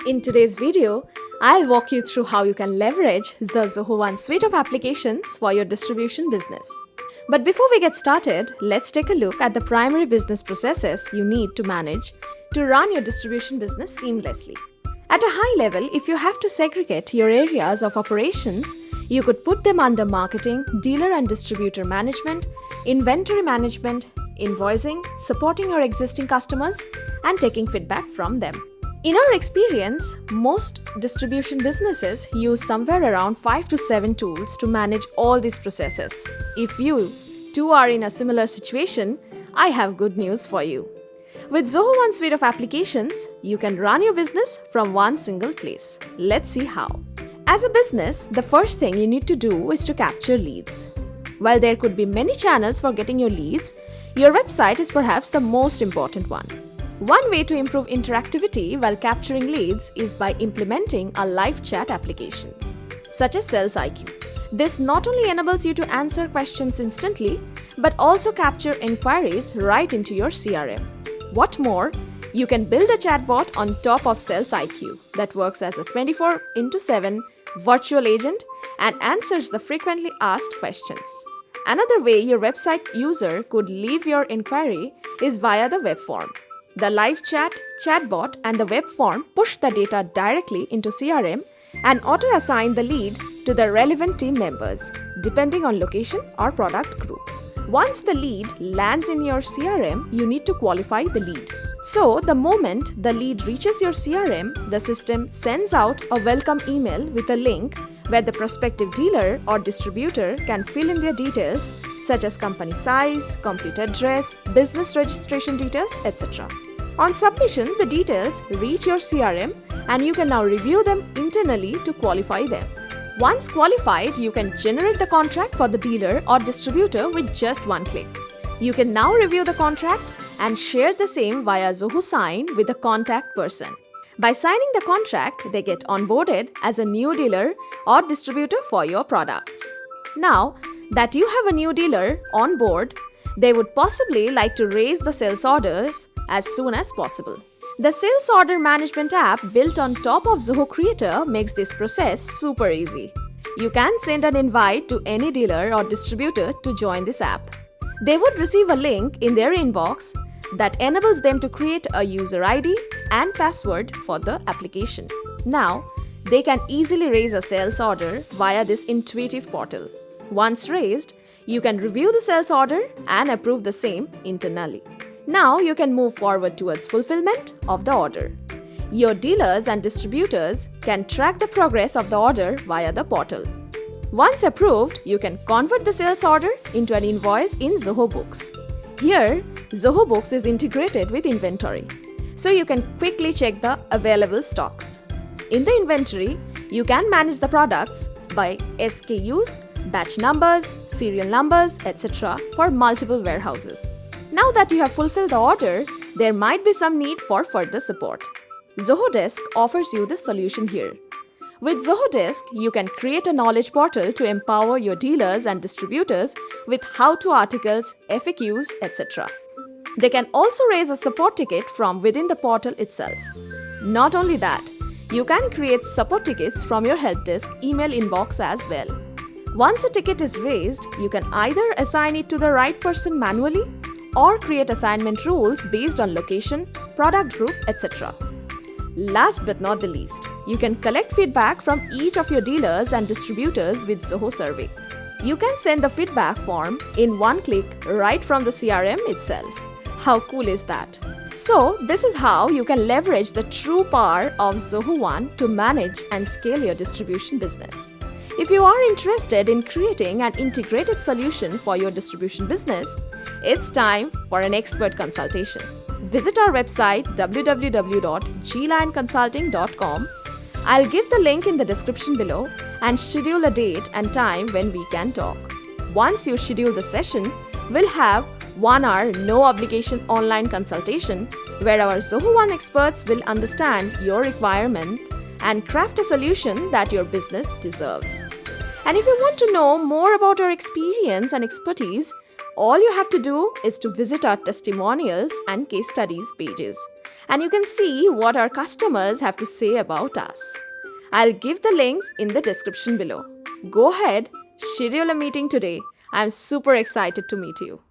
In today's video, I'll walk you through how you can leverage the Zoho One suite of applications for your distribution business. But before we get started, let's take a look at the primary business processes you need to manage to run your distribution business seamlessly. At a high level, if you have to segregate your areas of operations, you could put them under marketing, dealer and distributor management, inventory management, invoicing, supporting your existing customers, and taking feedback from them. In our experience, most distribution businesses use somewhere around 5 to 7 tools to manage all these processes. If you too are in a similar situation, I have good news for you. With Zoho One suite of applications, you can run your business from one single place. Let's see how. As a business, the first thing you need to do is to capture leads. While there could be many channels for getting your leads, your website is perhaps the most important one. One way to improve interactivity while capturing leads is by implementing a live chat application, such as Sales IQ. This not only enables you to answer questions instantly, but also capture inquiries right into your CRM. What more, you can build a chatbot on top of Sales IQ that works as a 24/7 virtual agent and answers the frequently asked questions. Another way your website user could leave your inquiry is via the web form. The live chat, chatbot, and the web form push the data directly into CRM and auto-assign the lead to the relevant team members, depending on location or product group. Once the lead lands in your CRM, you need to qualify the lead. So, the moment the lead reaches your CRM, the system sends out a welcome email with a link where the prospective dealer or distributor can fill in their details such as company size, complete address, business registration details, etc. On submission, the details reach your CRM and you can now review them internally to qualify them. Once qualified, you can generate the contract for the dealer or distributor with just one click. You can now review the contract and share the same via Zoho Sign with the contact person. By signing the contract, they get onboarded as a new dealer or distributor for your products. Now that you have a new dealer on board, they would possibly like to raise the sales orders as soon as possible. The Sales Order Management app built on top of Zoho Creator makes this process super easy. You can send an invite to any dealer or distributor to join this app. They would receive a link in their inbox that enables them to create a user ID and password for the application. Now, they can easily raise a sales order via this intuitive portal. Once raised, you can review the sales order and approve the same internally. Now you can move forward towards fulfillment of the order. Your dealers and distributors can track the progress of the order via the portal. Once approved, you can convert the sales order into an invoice in Zoho Books. Here, Zoho Books is integrated with inventory, so you can quickly check the available stocks. In the inventory, you can manage the products by SKUs, batch numbers, serial numbers, etc. for multiple warehouses. Now that you have fulfilled the order, there might be some need for further support. Zoho Desk offers you the solution here. With Zoho Desk, you can create a knowledge portal to empower your dealers and distributors with how-to articles, FAQs, etc. They can also raise a support ticket from within the portal itself. Not only that, you can create support tickets from your help desk email inbox as well. Once a ticket is raised, you can either assign it to the right person manually or create assignment rules based on location, product group, etc. Last but not the least, you can collect feedback from each of your dealers and distributors with Zoho Survey. You can send the feedback form in one click right from the CRM itself. How cool is that? So, this is how you can leverage the true power of Zoho One to manage and scale your distribution business. If you are interested in creating an integrated solution for your distribution business, it's time for an expert consultation. Visit our website www.glionconsulting.com. I'll give the link in the description below and schedule a date and time when we can talk. Once you schedule the session, we'll have 1 hour no obligation online consultation where our Zoho One experts will understand your requirement and craft a solution that your business deserves. And if you want to know more about our experience and expertise, all you have to do is to visit our testimonials and case studies pages. and you can see what our customers have to say about us. I'll give the links in the description below. Go ahead, schedule a meeting today. I'm super excited to meet you.